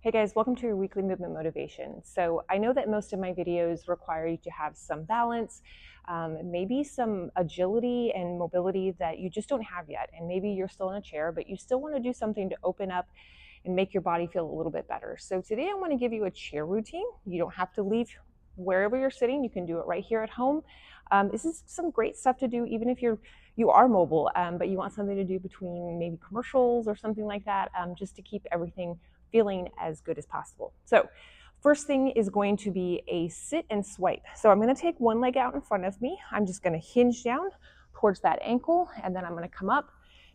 Hey guys, welcome to your weekly movement motivation. So I know that most of my videos require you to have some balance, maybe some agility and mobility that you just don't have yet. And maybe you're still in a chair, but you still want to do something to open up and make your body feel a little bit better. So today I want to give you a chair routine. You don't have to leave wherever you're sitting. You can do it right here at home. This is some great stuff to do even if you are mobile, but you want something to do between maybe commercials or something like that, just to keep everything feeling as good as possible. So first thing is going to be a sit and swipe. So I'm going to take one leg out in front of me. I'm just going to hinge down towards that ankle, and then I'm going to come up,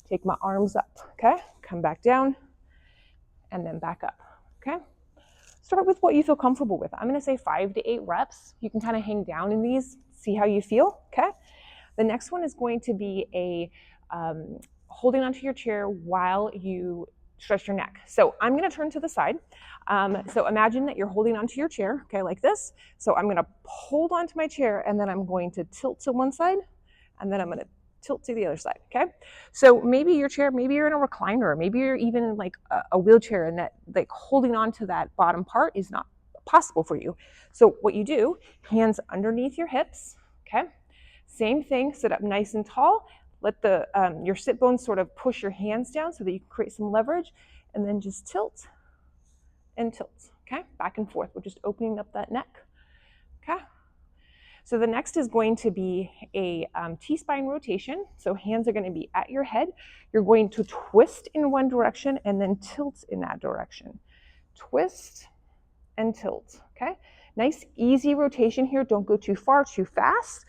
take my arms up, okay? Come back down, and then back up, okay? Start with what you feel comfortable with. I'm going to say 5 to 8 reps. You can kind of hang down in these, see how you feel, okay? The next one is going to be a holding onto your chair while you stretch your neck. So I'm going to turn to the side. So imagine that you're holding onto your chair, okay, like this. So I'm going to hold onto my chair, and then I'm going to tilt to one side, and then I'm going to tilt to the other side, okay? So maybe your chair, maybe you're in a recliner, maybe you're even in like a wheelchair, and that like holding on to that bottom part is not possible for you. So what you do, hands underneath your hips, okay? Same thing, sit up nice and tall. Let your sit bones sort of push your hands down so that you can create some leverage, and then just tilt and tilt, okay? Back and forth. We're just opening up that neck, okay? So the next is going to be a T-spine rotation. So hands are going to be at your head. You're going to twist in one direction and then tilt in that direction. Twist and tilt, okay? Nice, easy rotation here. Don't go too far, too fast.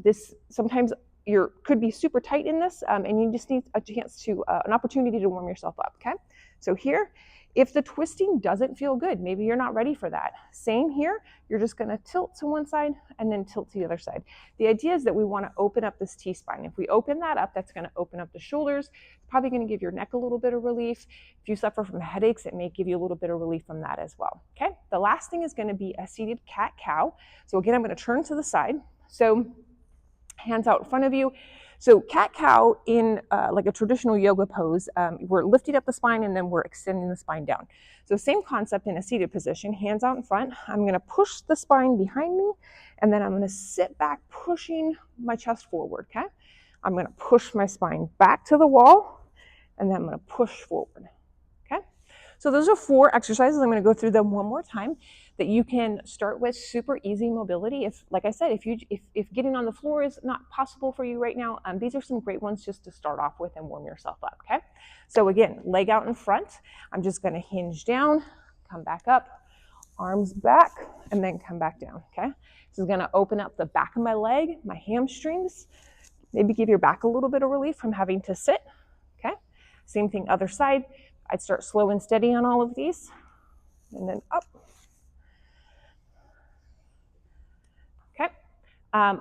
This sometimes could be super tight in this, and you just need a chance to, an opportunity to warm yourself up, okay? So here, if the twisting doesn't feel good, maybe you're not ready for that. Same here, you're just gonna tilt to one side and then tilt to the other side. The idea is that we wanna open up this T-spine. If we open that up, that's gonna open up the shoulders. It's probably gonna give your neck a little bit of relief. If you suffer from headaches, it may give you a little bit of relief from that as well, okay? The last thing is gonna be a seated cat-cow. So again, I'm gonna turn to the side. So hands out in front of you. So cat-cow in like a traditional yoga pose, we're lifting up the spine and then we're extending the spine down. So same concept in a seated position, hands out in front. I'm gonna push the spine behind me, and then I'm gonna sit back, pushing my chest forward, okay? I'm gonna push my spine back to the wall, and then I'm gonna push forward, okay? So those are 4 exercises. I'm gonna go through them one more time that you can start with. Super easy mobility. If, like I said, if getting on the floor is not possible for you right now, these are some great ones just to start off with and warm yourself up, okay? So again, leg out in front. I'm just gonna hinge down, come back up, arms back, and then come back down, okay? This is gonna open up the back of my leg, my hamstrings, maybe give your back a little bit of relief from having to sit, okay? Same thing, other side. I'd start slow and steady on all of these, and then up. Okay,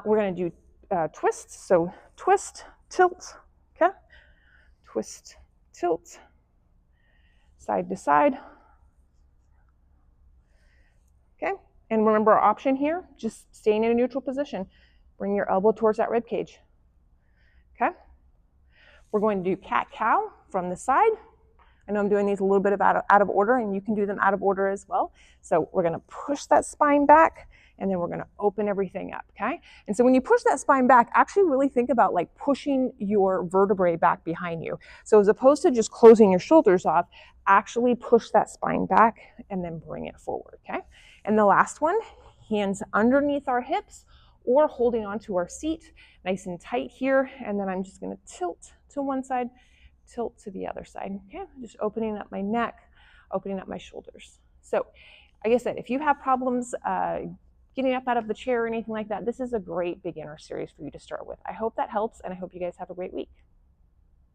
we're gonna do twists. So twist, tilt, okay? Twist, tilt, side to side. Okay, and remember our option here, just staying in a neutral position. Bring your elbow towards that rib cage, okay? We're going to do cat-cow from the side. I know I'm doing these a little bit of out of order, and you can do them out of order as well. So we're gonna push that spine back, and then we're gonna open everything up, okay? And so when you push that spine back, actually really think about like pushing your vertebrae back behind you. So as opposed to just closing your shoulders off, actually push that spine back and then bring it forward, okay? And the last one, hands underneath our hips or holding onto our seat, nice and tight here, and then I'm just gonna tilt to one side, tilt to the other side, okay? Just opening up my neck, opening up my shoulders. So like I said, if you have problems getting up out of the chair or anything like that, this is a great beginner series for you to start with. I hope that helps, and I hope you guys have a great week.